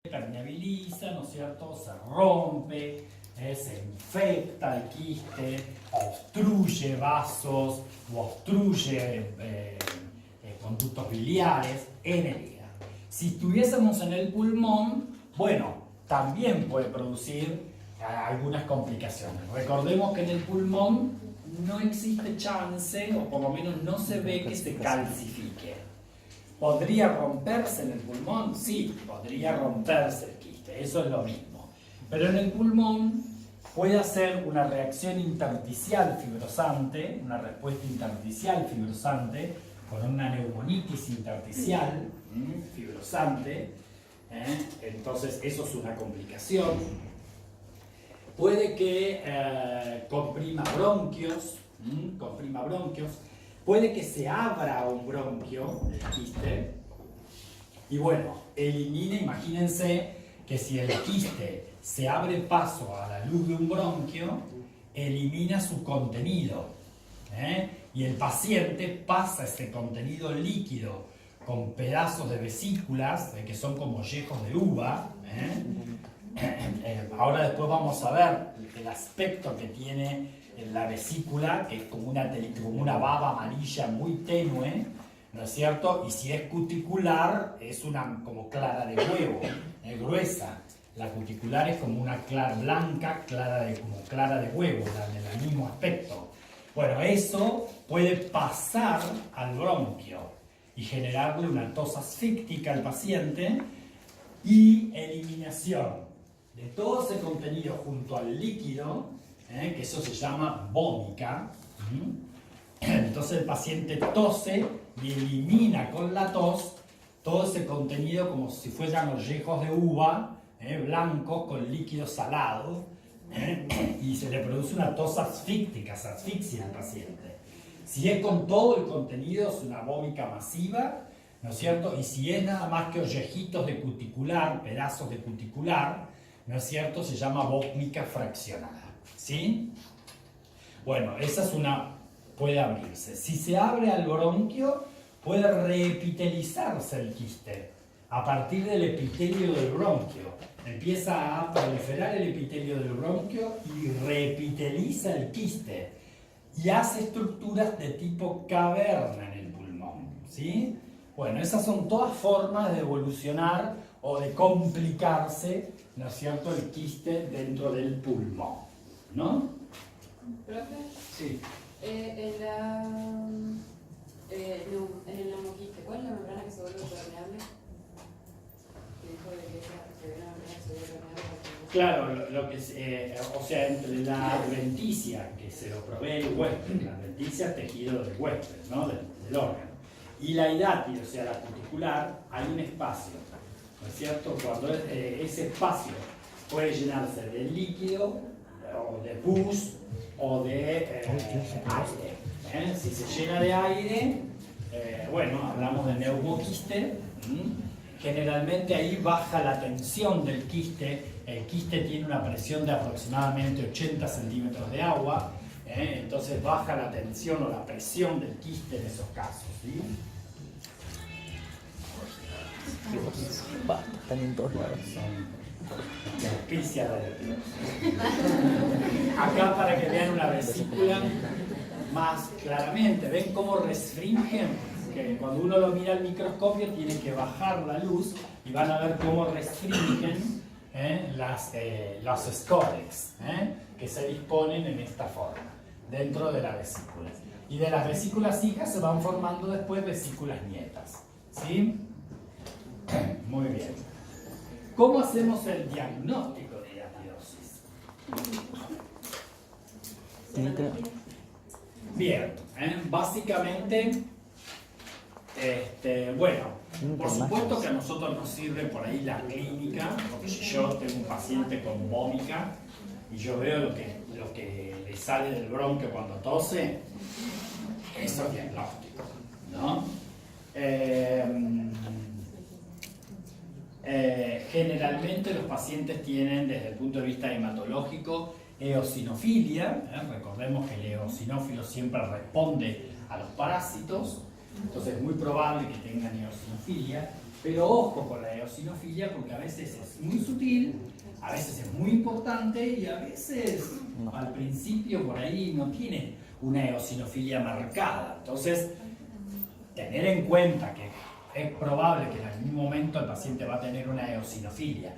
permeabiliza, ¿no es cierto? Se rompe, se infecta el quiste, obstruye vasos o obstruye conductos biliares en el hígado. Si estuviésemos en el pulmón, bueno, también puede producir algunas complicaciones. Recordemos que en el pulmón no existe chance, o por lo menos no se ve que se calcifique. ¿Podría romperse en el pulmón? Sí, podría romperse el quiste, eso es lo mismo. Pero en el pulmón puede hacer una reacción intersticial fibrosante, una respuesta intersticial fibrosante, con una neumonitis intersticial fibrosante. Entonces eso es una complicación. Puede que comprima bronquios, puede que se abra un bronquio del quiste y bueno, elimine, imagínense que si el quiste se abre paso a la luz de un bronquio, elimina su contenido y el paciente pasa ese contenido líquido con pedazos de vesículas que son como yejos de uva. Ahora después vamos a ver el aspecto que tiene la vesícula, que es como una baba amarilla muy tenue, ¿no es cierto? Y si es cuticular, es una como clara de huevo, gruesa. La cuticular es como una blanca, como clara de huevo, del mismo aspecto. Bueno, eso puede pasar al bronquio y generarle una tos asfíctica al paciente y eliminación de todo ese contenido junto al líquido, que eso se llama vómica. Entonces el paciente tose y elimina con la tos todo ese contenido como si fueran los yejos de uva, blancos con líquido salado, y se le produce una tos asfíctica, se asfixia al paciente. Si es con todo el contenido, es una vómica masiva, ¿no es cierto? Y si es nada más que ollejitos de cuticular, pedazos de cuticular, ¿no es cierto? Se llama vómica fraccionada, ¿sí? Bueno, esa es puede abrirse. Si se abre al bronquio, puede reepitelizarse el quiste. A partir del epitelio del bronquio, empieza a proliferar el epitelio del bronquio y reepiteliza el quiste. Y hace estructuras de tipo caverna en el pulmón, ¿sí? Bueno, esas son todas formas de evolucionar o de complicarse, ¿no es cierto?, el quiste dentro del pulmón, ¿no? ¿Profe? Sí. En el neumoquiste, ¿cuál es la membrana que se vuelve permeable? Que dijo de que había una membrana que se vuelve permeable. Claro, lo que o sea, entre la adventicia que se lo provee el huésped, la adventicia es tejido del huésped, ¿no?, del órgano, y la hidátil, o sea, la cuticular, hay un espacio, ¿no es cierto? Cuando ese espacio puede llenarse de líquido, o de pus, o de aire. Si se llena de aire, bueno, hablamos de neumoquiste. Generalmente ahí baja la tensión del quiste. El quiste tiene una presión de aproximadamente 80 centímetros de agua, entonces baja la tensión o la presión del quiste en esos casos, ¿sí? Están en todos lados. La auspicia de Dios. Acá para que vean una vesícula más claramente, ven cómo restringen, que cuando uno lo mira al microscopio tiene que bajar la luz y van a ver cómo restringen los scores que se disponen en esta forma dentro de la vesícula. Y de las vesículas hijas se van formando después vesículas nietas, ¿sí? Muy bien. ¿Cómo hacemos el diagnóstico de amiloidosis? Bien, básicamente, bueno, por supuesto que a nosotros nos sirve por ahí la clínica, porque si yo tengo un paciente con vómica y yo veo lo que le sale del bronquio cuando tose, eso es diagnóstico, ¿no? Generalmente los pacientes tienen, desde el punto de vista hematológico, eosinofilia. Recordemos que el eosinófilo siempre responde a los parásitos, entonces es muy probable que tengan eosinofilia. Pero ojo con la eosinofilia porque a veces es muy sutil, a veces es muy importante y a veces al principio por ahí no tiene una eosinofilia marcada. Entonces, tener en cuenta que es probable que en algún momento el paciente va a tener una eosinofilia,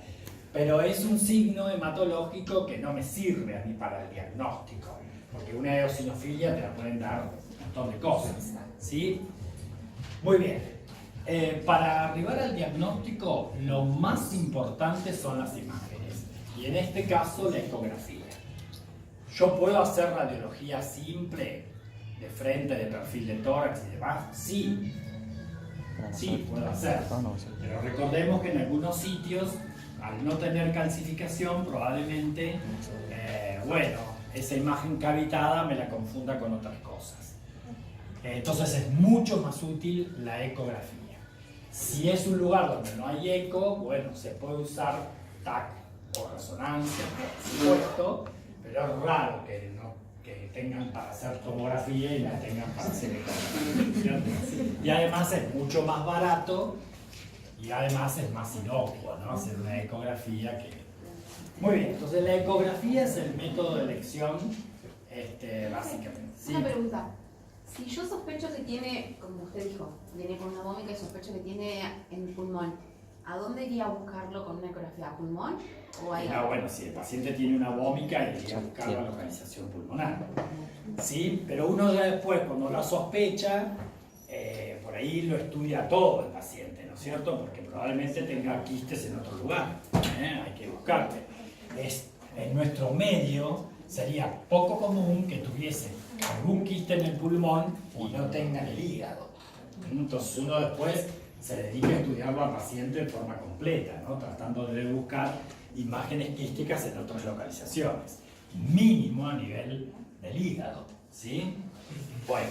pero es un signo hematológico que no me sirve a mí para el diagnóstico, porque una eosinofilia te la pueden dar un montón de cosas, ¿sí? Muy bien. Para arribar al diagnóstico, lo más importante son las imágenes, y en este caso la ecografía. ¿Yo puedo hacer radiología simple, de frente, de perfil de tórax y demás? Sí. Sí, puedo hacer. Pero recordemos que en algunos sitios, al no tener calcificación, probablemente, bueno, esa imagen cavitada me la confunda con otras cosas. Entonces es mucho más útil la ecografía. Si es un lugar donde no hay eco, bueno, se puede usar TAC o resonancia, por supuesto, pero es raro que tengan para hacer tomografía y la tengan para hacer ecografía. Y además es mucho más barato y además es más inocuo, ¿no? Hacer una ecografía que... Muy bien, entonces la ecografía es el método de elección, básicamente. ¿Sí? Una pregunta. Si yo sospecho que tiene, como usted dijo, viene con una vómica y sospecho que tiene en el pulmón, ¿a dónde iría a buscarlo con una ecografía? ¿A pulmón? ¿O ahí? No, bueno, si el paciente tiene una vómica, iría a buscar la localización pulmonar. ¿Sí? Pero uno ya después, cuando la sospecha, por ahí lo estudia todo el paciente, ¿no es cierto? Porque probablemente tenga quistes en otro lugar. Hay que buscarle. En nuestro medio sería poco común que tuviese algún quiste en el pulmón y no tenga en el hígado. Entonces uno después se dedica a estudiarlo al paciente de forma completa, ¿no? Tratando de buscar imágenes quísticas en otras localizaciones, mínimo a nivel del hígado, ¿sí? Bueno,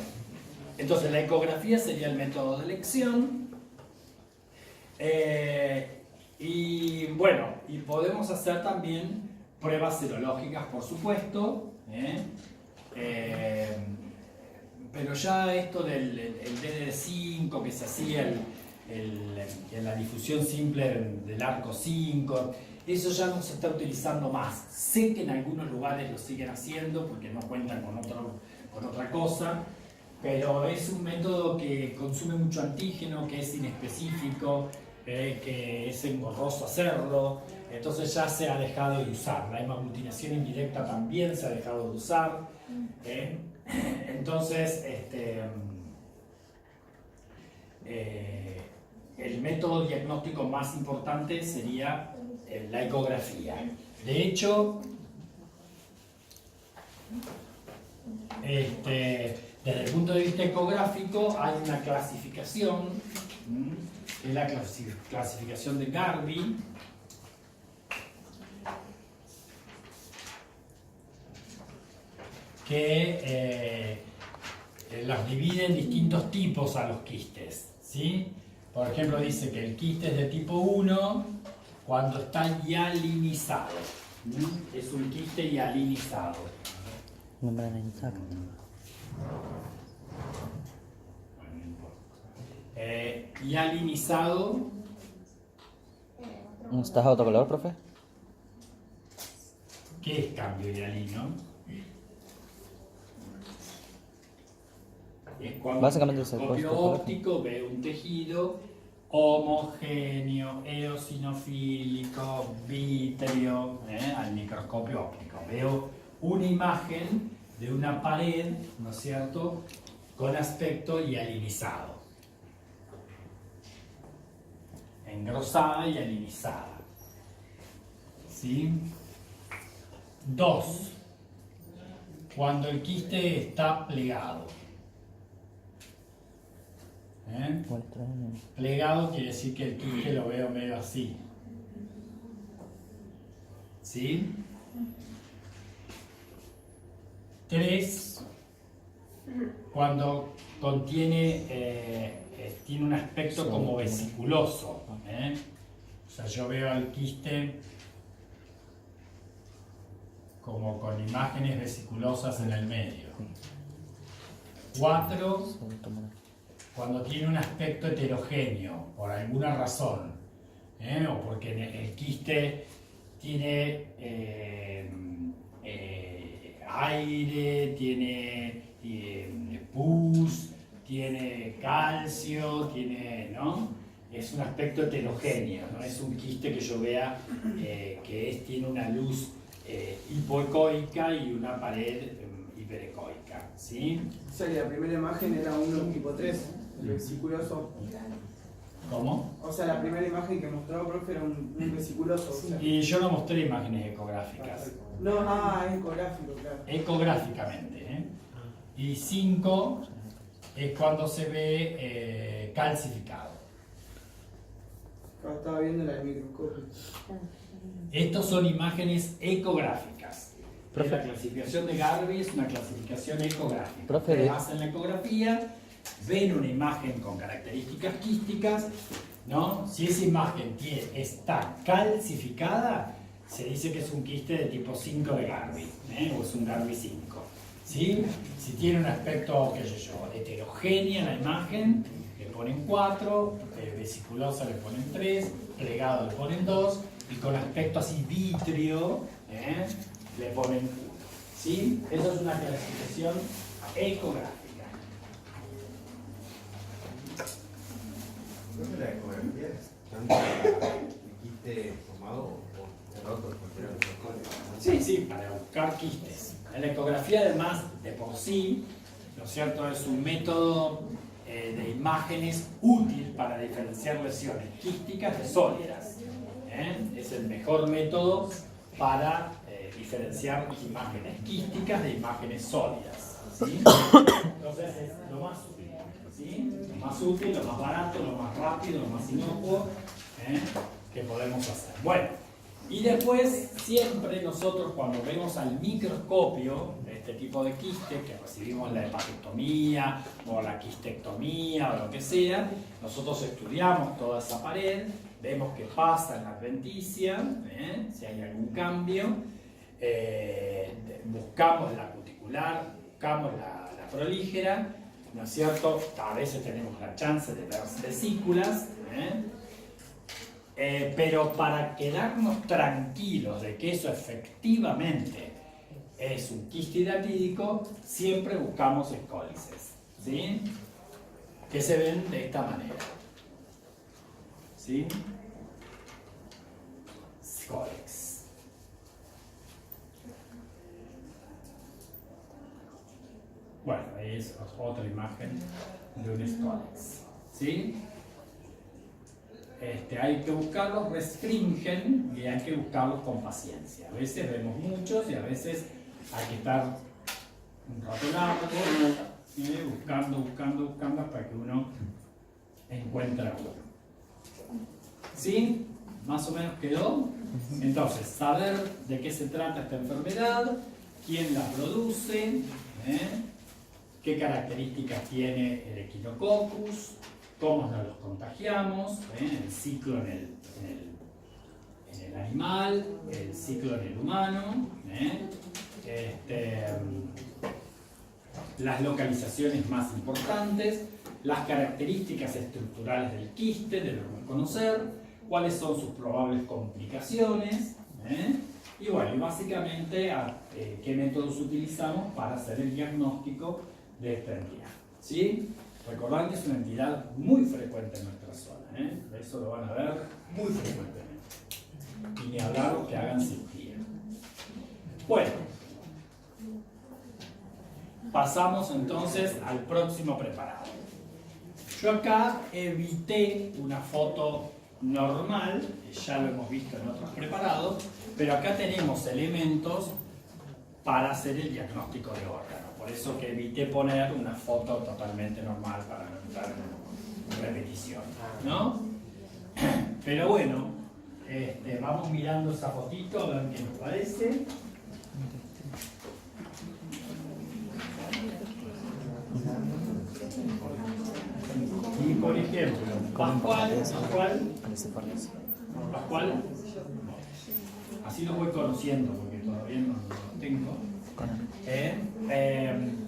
entonces la ecografía sería el método de elección, y bueno, y podemos hacer también pruebas serológicas, por supuesto, pero ya esto del DD5 que se hacía en la difusión simple del arco 5, eso ya no se está utilizando más. Sé que en algunos lugares lo siguen haciendo porque no cuentan con otra cosa, pero es un método que consume mucho antígeno, que es inespecífico, que es engorroso hacerlo, entonces ya se ha dejado de usar. La hemaglutinación indirecta también se ha dejado de usar. Entonces, el método diagnóstico más importante sería la ecografía. De hecho, desde el punto de vista ecográfico hay una clasificación, que es la clasificación de Garvey, que los divide en distintos tipos a los quistes, ¿sí? Por ejemplo, dice que el quiste es de tipo 1 cuando está hialinizado. Es un quiste hialinizado. Membrana intacta. Hialinizado. ¿Estás a otro color, profe? ¿Qué es cambio hialino? Es cuando Básicamente el es el microscopio puesto, óptico ve un tejido homogéneo, eosinofílico, vítreo, al microscopio óptico. Veo una imagen de una pared, ¿no es cierto?, con aspecto hialinizado. Engrosada y hialinizada. ¿Sí? 2. Cuando el quiste está plegado. Plegado quiere decir que el quiste lo veo medio así. ¿Sí? 3. Cuando contiene, tiene un aspecto como vesiculoso. O sea, yo veo al quiste como con imágenes vesiculosas en el medio. 4. cuando tiene un aspecto heterogéneo, por alguna razón, o porque el quiste tiene aire, tiene pus, tiene calcio, tiene, ¿no? Es un aspecto heterogéneo, no es un quiste que yo vea que tiene una luz hipoecoica y una pared hiperecoica, ¿sí? O sea que la primera imagen era un tipo 3, el vesiculoso. ¿Cómo? O sea, la primera imagen que mostró, profe, era un vesiculoso. O sea. Y yo no mostré imágenes ecográficas. No, es ecográfico, claro. Ecográficamente, Y 5 es cuando se ve calcificado. Estaba viendo la del microscopio. Estos son imágenes ecográficas. Profe. La clasificación de Garvey es una clasificación ecográfica. Profe, Ustedes hacen la ecografía, ven una imagen con características quísticas, ¿no? Si esa imagen está calcificada, se dice que es un quiste de tipo 5 de Garvey, o es un Garvey 5. ¿Sí? Si tiene un aspecto, qué sé yo, heterogénea la imagen, le ponen 4, vesiculosa le ponen 3, plegado le ponen 2, y con aspecto así vítreo, le ponen 1. ¿Sí? Eso es una clasificación ecográfica. ¿No la ecografía es tanto el quiste formado o roto cualquiera de los códigos? Sí, sí, para buscar quistes. La ecografía, además, de por sí, ¿no es cierto?, es un método de imágenes útil para diferenciar lesiones quísticas de sólidas. Es el mejor método para diferenciar imágenes quísticas de imágenes sólidas. ¿Sí? Entonces es lo más útil. ¿Sí? Lo más útil, lo más barato, lo más rápido, lo más inocuo que podemos hacer. Bueno, y después siempre nosotros cuando vemos al microscopio este tipo de quiste, que recibimos la hepatectomía o la quistectomía o lo que sea, nosotros estudiamos toda esa pared, vemos qué pasa en la adventicia, si hay algún cambio, buscamos la cuticular, buscamos la prolígera, ¿no es cierto? A veces tenemos la chance de ver vesículas, pero para quedarnos tranquilos de que eso efectivamente es un quiste hidratídico, siempre buscamos escólices, ¿sí? Que se ven de esta manera, ¿sí? Scolex. Bueno, ahí es otra imagen de un scolex, ¿sí? Hay que buscarlos, restringen y hay que buscarlos con paciencia. A veces vemos muchos y a veces hay que estar un rato largo, buscando hasta que uno encuentra uno. ¿Sí? ¿Más o menos quedó? Entonces, saber de qué se trata esta enfermedad, quién la produce, qué características tiene el Echinococcus, cómo nos los contagiamos, el ciclo en el animal, el ciclo en el humano, las localizaciones más importantes, las características estructurales del quiste, debemos conocer, cuáles son sus probables complicaciones, y bueno, y básicamente qué métodos utilizamos para hacer el diagnóstico de esta entidad. ¿Sí? Recordad que es una entidad muy frecuente en nuestra zona, eso lo van a ver muy frecuentemente. Y ni hablar que hagan cirugía. Bueno, pasamos entonces al próximo preparado. Yo acá evité una foto normal, ya lo hemos visto en otros preparados, pero acá tenemos elementos para hacer el diagnóstico de órgano. Por eso que evité poner una foto totalmente normal para no entrar en repetición, ¿no? Pero bueno, vamos mirando esa fotito a ver qué nos parece. Y por ejemplo, Pascual, así lo voy conociendo porque todavía no lo tengo.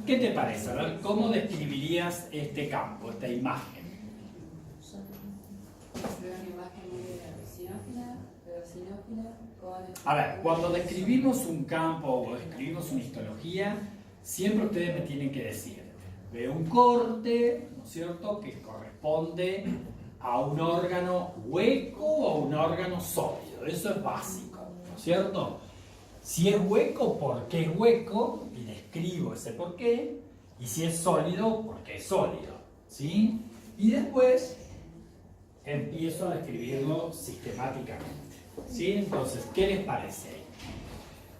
¿Qué ¿Qué te parece? A ver, ¿cómo describirías este campo, esta imagen? Veo una imagen muy sinófila con... A ver, cuando describimos un campo o describimos una histología, siempre ustedes me tienen que decir, veo un corte, ¿no es cierto?, que corresponde a un órgano hueco o a un órgano sólido. Eso es básico, ¿no es cierto? Si es hueco, ¿por qué es hueco? Y describo ese por qué. Y si es sólido, ¿por qué es sólido? ¿Sí? Y después empiezo a describirlo sistemáticamente. ¿Sí? Entonces, ¿qué les parece?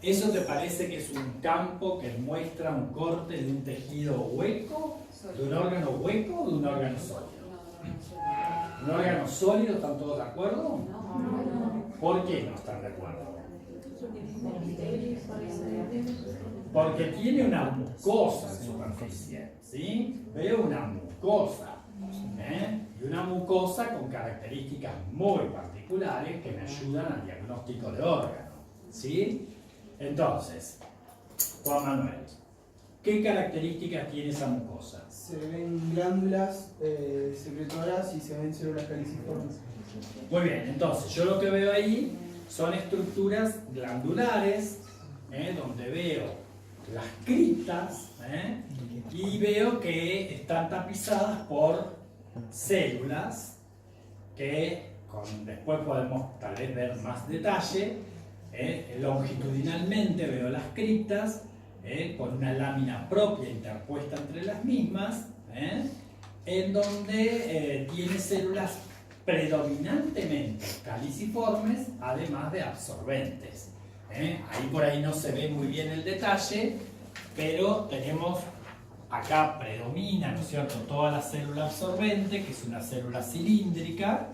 ¿Eso te parece que es un campo que muestra un corte de un tejido hueco? ¿De un órgano hueco o de un órgano sólido? ¿Un órgano sólido? ¿Están todos de acuerdo? ¿Por qué no están de acuerdo? Porque tiene una mucosa en superficie, ¿sí? Veo una mucosa, y una mucosa con características muy particulares que me ayudan al diagnóstico de órgano, ¿sí? Entonces, Juan Manuel, ¿qué características tiene esa mucosa? Se ven glándulas secretoras y se ven células caliciformes. Muy bien, entonces yo lo que veo ahí son estructuras glandulares, donde veo las criptas, y veo que están tapizadas por células que después podemos tal vez ver más detalle. Longitudinalmente veo las criptas con una lámina propia interpuesta entre las mismas, en donde tiene células predominantemente caliciformes, además de absorbentes. Ahí por ahí no se ve muy bien el detalle, pero tenemos acá predomina, ¿no es cierto?, toda la célula absorbente, que es una célula cilíndrica,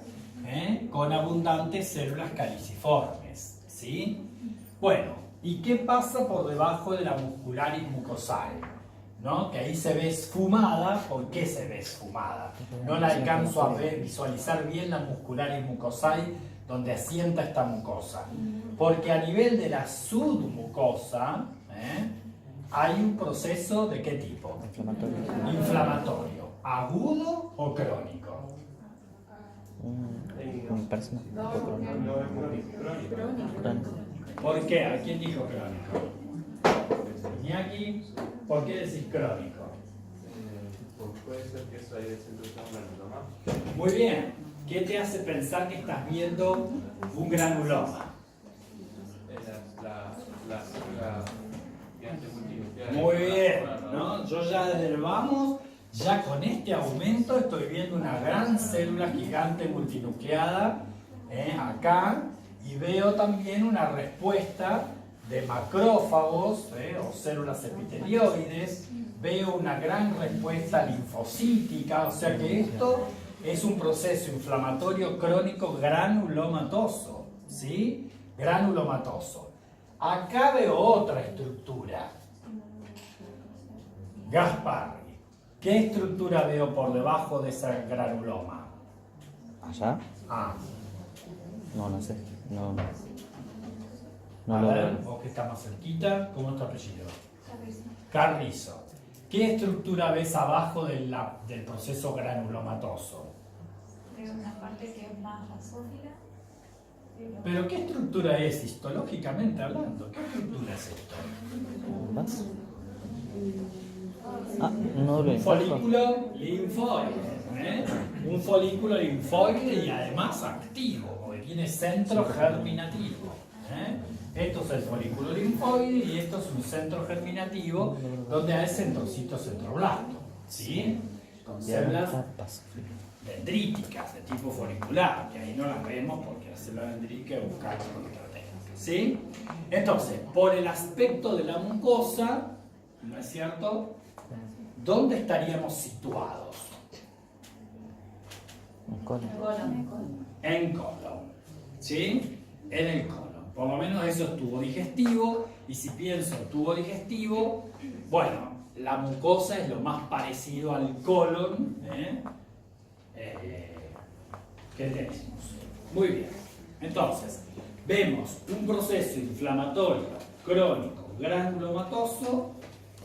con abundantes células caliciformes, ¿sí? Bueno, ¿y qué pasa por debajo de la muscularis mucosae? ¿No? Que ahí se ve esfumada. ¿Por qué se ve esfumada? No la alcanzo a ver, visualizar bien la muscularis mucosae donde asienta esta mucosa. Porque a nivel de la submucosa hay un proceso de qué tipo? Inflamatorio. ¿Agudo o crónico? Me parece un poco crónico. ¿Por qué? ¿A quién dijo crónico? Iñaki, ¿por qué decís crónico? Puede ser que eso haya sido un granuloma. Muy bien. ¿Qué te hace pensar que estás viendo un granuloma? La célula gigante multinuclear. Muy bien, ¿no? Yo ya desde el vamos, ya con este aumento estoy viendo una gran célula gigante multinucleada acá, y veo también una respuesta de macrófagos o células epitelioides, veo una gran respuesta linfocítica, o sea que esto es un proceso inflamatorio crónico granulomatoso, ¿sí? Granulomatoso. Acá veo otra estructura. Gasparri, ¿qué estructura veo por debajo de esa granuloma? ¿Allá? Ah, No sé. No a lo ver, veo. vos que estás más cerquita, ¿cómo es tu apellido? Carrizo. ¿Qué estructura ves abajo del proceso granulomatoso? Creo una parte que es más basófila. ¿Pero qué estructura es histológicamente hablando? ¿Qué estructura es esto? ¿Más? No lo Un folículo linfoide, un folículo linfoide y además activo, porque tiene centro germinativo. Esto es el folículo linfoide y esto es un centro germinativo donde hay centrocito centroblasto, ¿sí? Con células dendríticas de tipo folicular, que ahí no las vemos porque las células dendríticas buscamos con otra técnica, ¿sí? Entonces, por el aspecto de la mucosa, ¿no es cierto?, ¿dónde estaríamos situados? En colon, ¿sí? En el colon. Por lo menos eso es tubo digestivo, y si pienso en tubo digestivo, bueno, la mucosa es lo más parecido al colon, que tenemos. Muy bien. Entonces, vemos un proceso inflamatorio crónico granulomatoso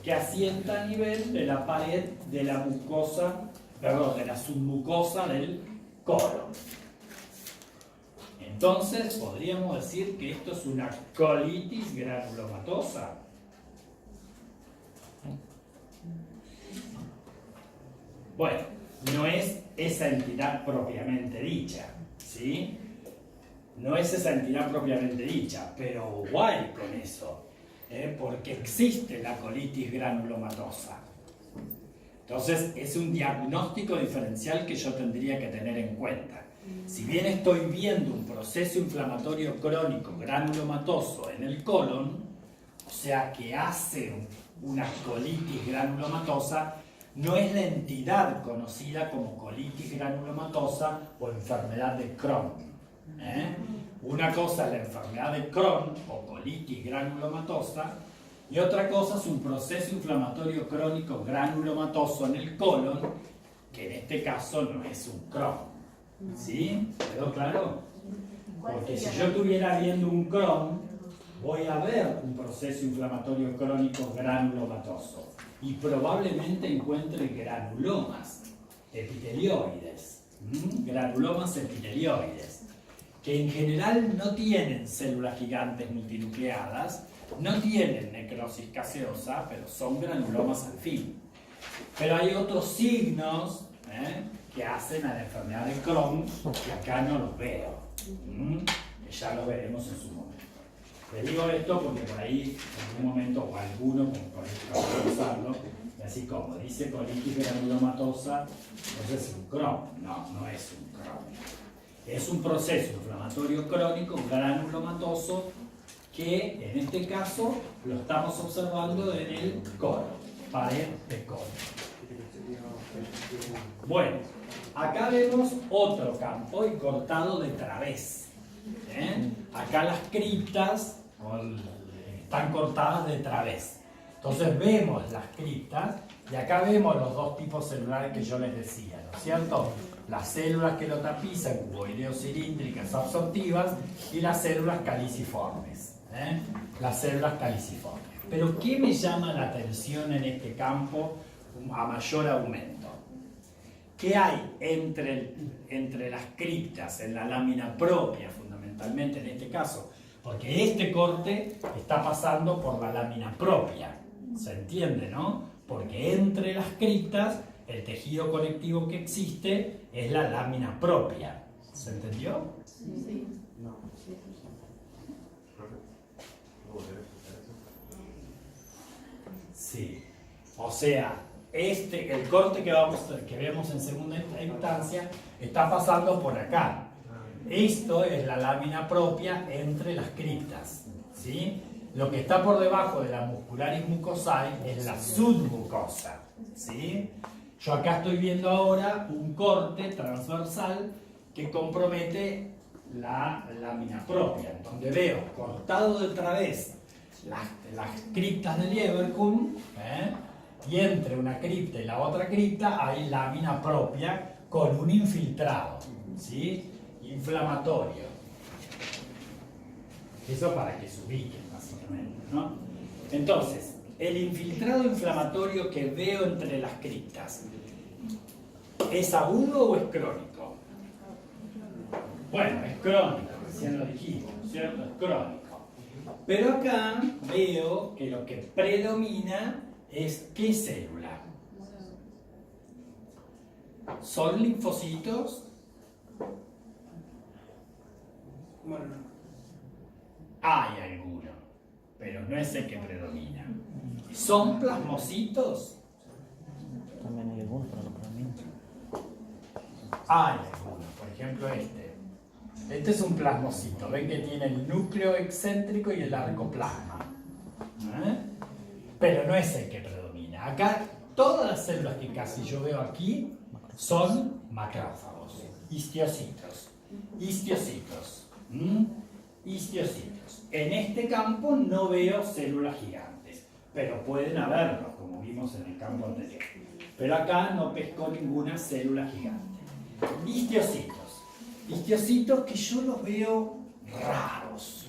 que asienta a nivel de la pared de la mucosa, perdón, de la submucosa del colon. Entonces, podríamos decir que esto es una colitis granulomatosa. Bueno, no es esa entidad propiamente dicha, ¿sí? No es esa entidad propiamente dicha, pero guay con eso, porque existe la colitis granulomatosa. Entonces, es un diagnóstico diferencial que yo tendría que tener en cuenta. Si bien estoy viendo un proceso inflamatorio crónico granulomatoso en el colon, o sea que hace una colitis granulomatosa, no es la entidad conocida como colitis granulomatosa o enfermedad de Crohn. Una cosa es la enfermedad de Crohn o colitis granulomatosa y otra cosa es un proceso inflamatorio crónico granulomatoso en el colon, que en este caso no es un Crohn. ¿Sí? ¿Quedó claro? Porque si yo estuviera viendo un Crohn, voy a ver un proceso inflamatorio crónico granulomatoso y probablemente encuentre granulomas epitelioides, granulomas epitelioides, que en general no tienen células gigantes multinucleadas, no tienen necrosis gaseosa, pero son granulomas al fin. Pero hay otros signos que hacen a la enfermedad de Crohn que acá no los veo, que ya lo veremos en su momento. Le digo esto porque por ahí, en algún momento, o alguno, por ejemplo, usarlo, así como dice colitis granulomatosa, entonces es un Crohn. No, no es un Crohn. Es un proceso inflamatorio crónico granulomatoso que en este caso lo estamos observando en el colon, pared de colon. Bueno, acá vemos otro campo y cortado de través. Acá las criptas están cortadas de través. Entonces vemos las criptas y acá vemos los dos tipos celulares que yo les decía, ¿no es cierto? Las células que lo tapizan, cuboideo-cilíndricas absortivas, y las células caliciformes. Las células caliciformes. Pero ¿qué me llama la atención en este campo a mayor aumento? ¿Qué hay entre las criptas en la lámina propia, fundamentalmente en este caso? Porque este corte está pasando por la lámina propia, ¿se entiende, no? Porque entre las criptas el tejido conectivo que existe es la lámina propia, ¿se entendió? Sí. No. Sí, o sea, el corte que vemos en segunda instancia está pasando por acá. Esto es la lámina propia entre las criptas, ¿sí? Lo que está por debajo de la muscularis mucosae es la submucosa, ¿sí? Yo acá estoy viendo ahora un corte transversal que compromete la lámina propia, donde veo cortado de través las criptas de Lieberkühn, y entre una cripta y la otra cripta hay lámina propia con un infiltrado, ¿sí? Inflamatorio. Eso para que se ubiquen, básicamente, ¿no? Entonces, el infiltrado inflamatorio que veo entre las criptas, ¿es agudo o es crónico? Bueno, es crónico, recién lo dijimos, ¿cierto? Es crónico. Pero acá veo que lo que predomina es ¿qué célula? ¿Son linfocitos? Bueno, no. Hay alguno, pero no es el que predomina. ¿Son plasmocitos? También hay algunos, pero no para mí. Hay algunos, por ejemplo este. Este es un plasmocito, ven que tiene el núcleo excéntrico y el arcoplasma. Pero no es el que predomina. Acá todas las células que casi yo veo aquí son macrófagos, histiocitos. Histiocitos. Histiocitos. En este campo no veo células gigantes, pero pueden haberlos, como vimos en el campo anterior. Pero acá no pescó ninguna célula gigante. Histiocitos. Histiocitos que yo los veo raros.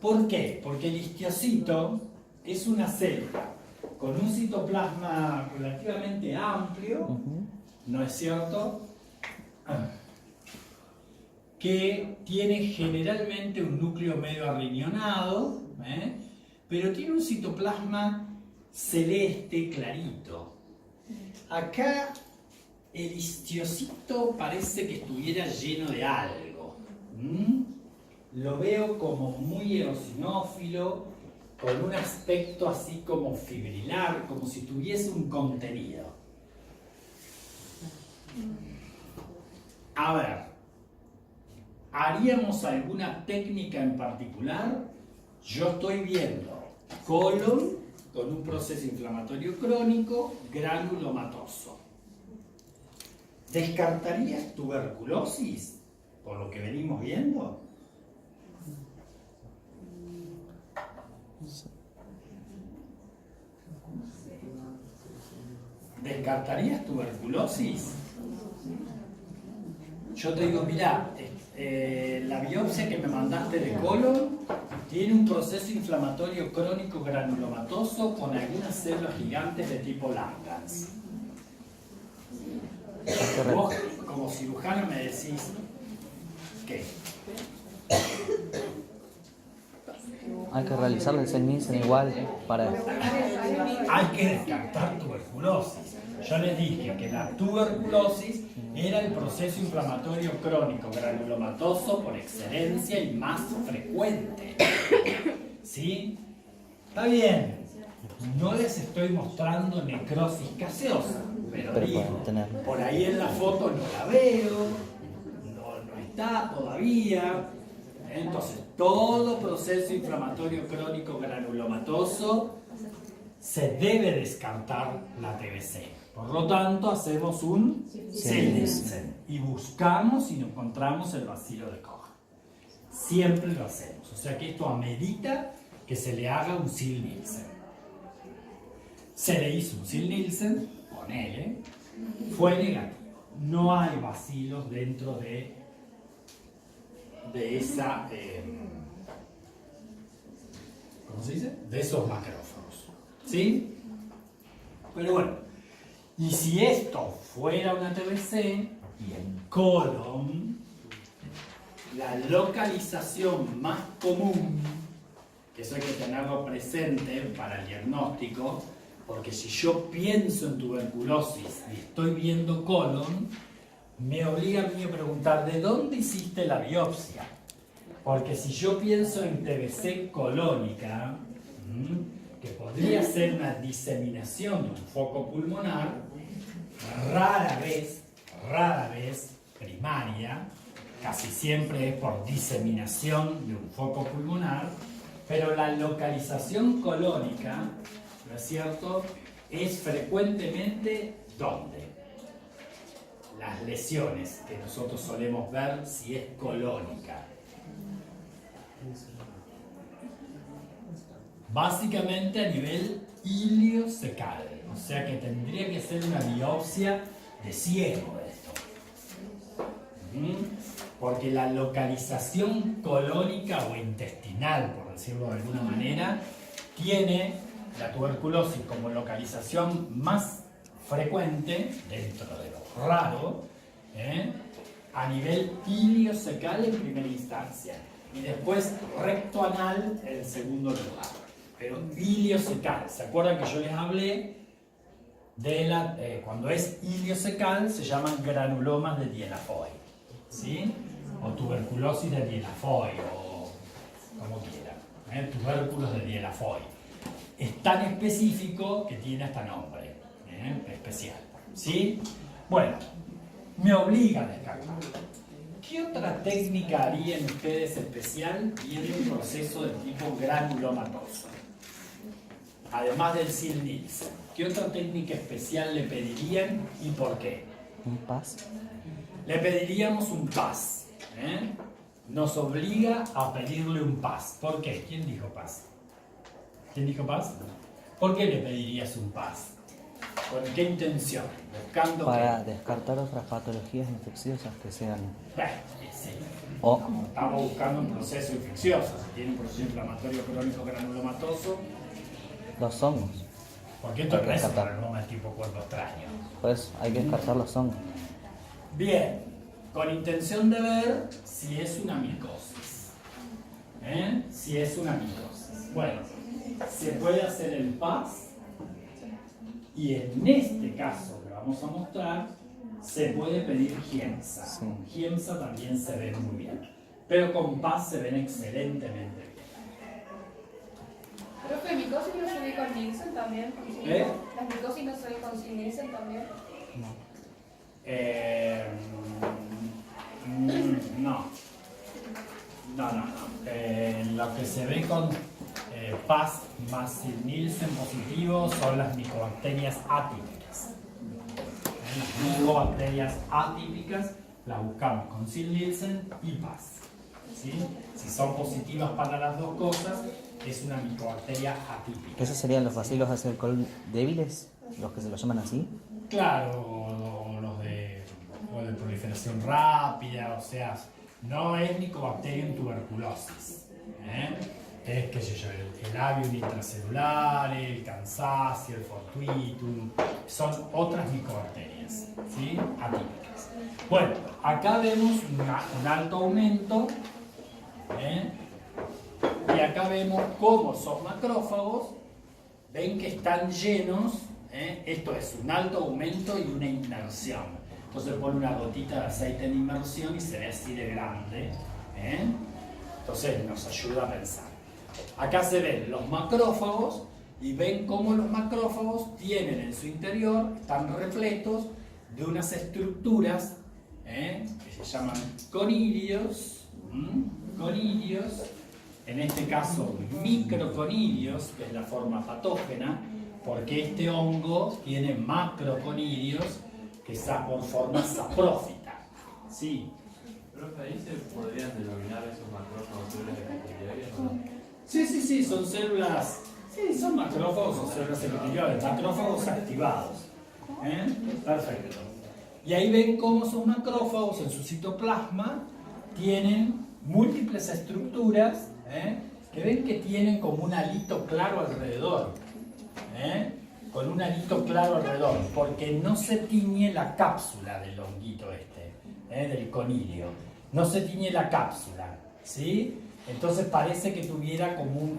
¿Por qué? Porque el histiocito es una célula con un citoplasma relativamente amplio, Ujú. ¿no es cierto? Que tiene generalmente un núcleo medio arriñonado, pero tiene un citoplasma celeste clarito. Acá el histiocito parece que estuviera lleno de algo. Lo veo como muy eosinófilo, con un aspecto así como fibrilar, como si tuviese un contenido. A ver, ¿haríamos alguna técnica en particular? Yo estoy viendo colon con un proceso inflamatorio crónico granulomatoso. ¿Descartarías tuberculosis por lo que venimos viendo? ¿Descartarías tuberculosis? Yo te digo, mirá, la biopsia que me mandaste de colon tiene un proceso inflamatorio crónico granulomatoso con algunas células gigantes de tipo Langhans. Vos, como cirujano, me decís, ¿qué? Hay que realizar el Nielsen igual para... Hay que descartar tuberculosis. Yo les dije que la tuberculosis era el proceso inflamatorio crónico granulomatoso por excelencia y más frecuente. ¿Sí? Está bien. No les estoy mostrando necrosis gaseosa, pero digo, pueden tener. por ahí en la foto no la veo, no está todavía. Entonces, todo proceso inflamatorio crónico granulomatoso se debe descartar la TBC. Por lo tanto, hacemos un Nielsen y buscamos y nos encontramos el bacilo de Koch. Siempre lo hacemos. O sea que esto amerita que se le haga un Nielsen. Se le hizo un Nielsen, ponele, fue negativo. No hay bacilos dentro de esa, ¿cómo se dice? De esos macrófagos. ¿Sí? Pero bueno, y si esto fuera una TBC y en colon, la localización más común, que eso hay que tenerlo presente para el diagnóstico, porque si yo pienso en tuberculosis y estoy viendo colon, me obliga a mí a preguntar, ¿de dónde hiciste la biopsia? Porque si yo pienso en TBC colónica, que podría ser una diseminación de un foco pulmonar, rara vez primaria, casi siempre es por diseminación de un foco pulmonar, pero la localización colónica, ¿no es cierto?, es frecuentemente ¿dónde? Las lesiones que nosotros solemos ver si es colónica. Básicamente a nivel iliocecal, o sea que tendría que ser una biopsia de ciego esto. Porque la localización colónica o intestinal, por decirlo de alguna manera, tiene la tuberculosis como localización más frecuente, dentro de lo raro, a nivel iliocecal en primera instancia y después recto anal en segundo lugar. Pero iliocecal, ¿se acuerdan que yo les hablé de cuando es iliocecal se llaman granulomas de Dieulafoy, ¿sí? O tuberculosis de Dieulafoy, o como quieran, tubérculos de Dieulafoy. Es tan específico que tiene hasta nombre, especial, ¿sí? Bueno, me obliga a descartar. ¿Qué otra técnica harían ustedes especial viendo un proceso de tipo granulomatoso? Además del Nielsen, ¿qué otra técnica especial le pedirían y por qué? ¿Un PAS? Le pediríamos un PAS. Nos obliga a pedirle un PAS. ¿Por qué? ¿Quién dijo PAS? ¿Quién dijo PAS? ¿Por qué le pedirías un PAS? ¿Con qué intención? Buscando Para descartar otras patologías infecciosas que sean... Bueno, sí. O Estamos buscando un proceso infeccioso. Si tiene un proceso inflamatorio crónico granulomatoso, los hongos. Porque esto Hay que no es un descartar. carcinoma tipo cuerpo extraño. Por eso hay que descartar los hongos. Bien, con intención de ver si es una micosis. Si es una micosis. Bueno, se puede hacer el PAS y en este caso que vamos a mostrar se puede pedir Giemsa. Sí. Con Giemsa también se ven muy bien, pero con PAS se ven excelentemente bien. Profe, ¿micosis no se ve con Nielsen también? ¿Las micosis no se ven con Nielsen también? No. Lo que se ve con PAS más Nielsen positivo son las micobacterias atípicas. Las micobacterias atípicas las buscamos con Nielsen y PAS. ¿Sí? Si son positivas para las dos cosas, es una micobacteria atípica. ¿Esos serían los bacilos de alcohol débiles? ¿Los que se los llaman así? Claro, o los de proliferación rápida, o sea, no es Mycobacterium tuberculosis. Es, qué sé yo, el Avium intracelular, el Cansacio, el Fortuitum, son otras micobacterias, ¿sí? Atípicas. Bueno, acá vemos un alto aumento, y acá vemos cómo son macrófagos, ven que están llenos. Esto es un alto aumento y una inmersión. Entonces pone una gotita de aceite en inmersión y se ve así de grande. Entonces nos ayuda a pensar. Acá se ven los macrófagos y ven cómo los macrófagos tienen en su interior, están repletos de unas estructuras que se llaman conilios. Conilios, en este caso microconilios, que es la forma patógena, porque este hongo tiene macroconilios que está por forma saprófita. Sí. Profe, ¿ahí se podrían denominar esos macrófagos células epitelioides o no? Sí, son células, son macrófagos o células epitelioides, macrófagos activados. Perfecto. Y ahí ven cómo esos macrófagos en su citoplasma tienen múltiples estructuras, que ven que tienen como un alito claro alrededor. Con un alito claro alrededor, porque no se tiñe la cápsula del honguito del conilio, no se tiñe la cápsula, ¿sí? Entonces parece que tuviera como un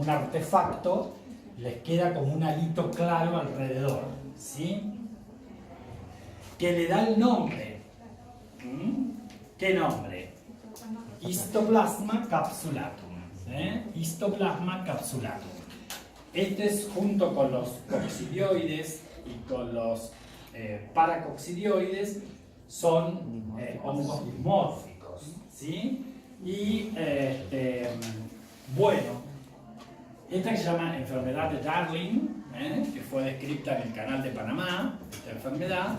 artefacto, les queda como un alito claro alrededor, ¿sí? Que le da el nombre. ¿Qué nombre? Histoplasma capsulatum. Histoplasma capsulatum. Este es, junto con los coccidioides y con los paracoccidioides, son hongos dimórficos, ¿sí? Y bueno, esta que se llama enfermedad de Darling, que fue descrita en el Canal de Panamá, esta enfermedad,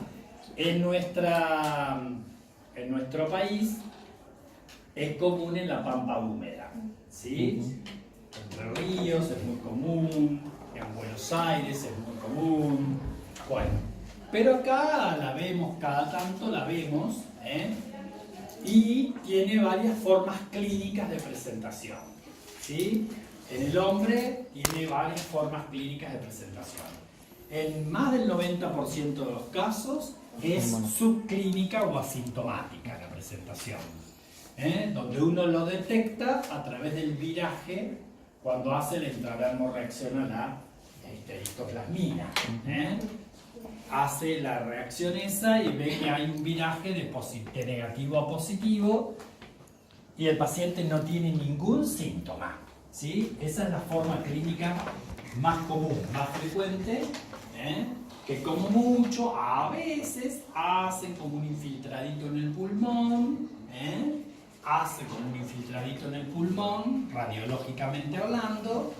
en nuestro país es común en la pampa húmeda, ¿sí? Entre Ríos es muy común, en Buenos Aires es muy común, bueno, pero acá la vemos, cada tanto la vemos, y tiene varias formas clínicas de presentación, ¿sí? En el hombre tiene varias formas clínicas de presentación. En más del 90% de los casos es subclínica o asintomática la presentación, donde uno lo detecta a través del viraje cuando hace el intradermo reacción a la histoplasmina. Hace la reacción esa y ve que hay un viraje de negativo a positivo y el paciente no tiene ningún síntoma, ¿sí? Esa es la forma clínica más común, más frecuente, que como mucho a veces hacen como un infiltradito en el pulmón, hace como un infiltradito en el pulmón, radiológicamente hablando,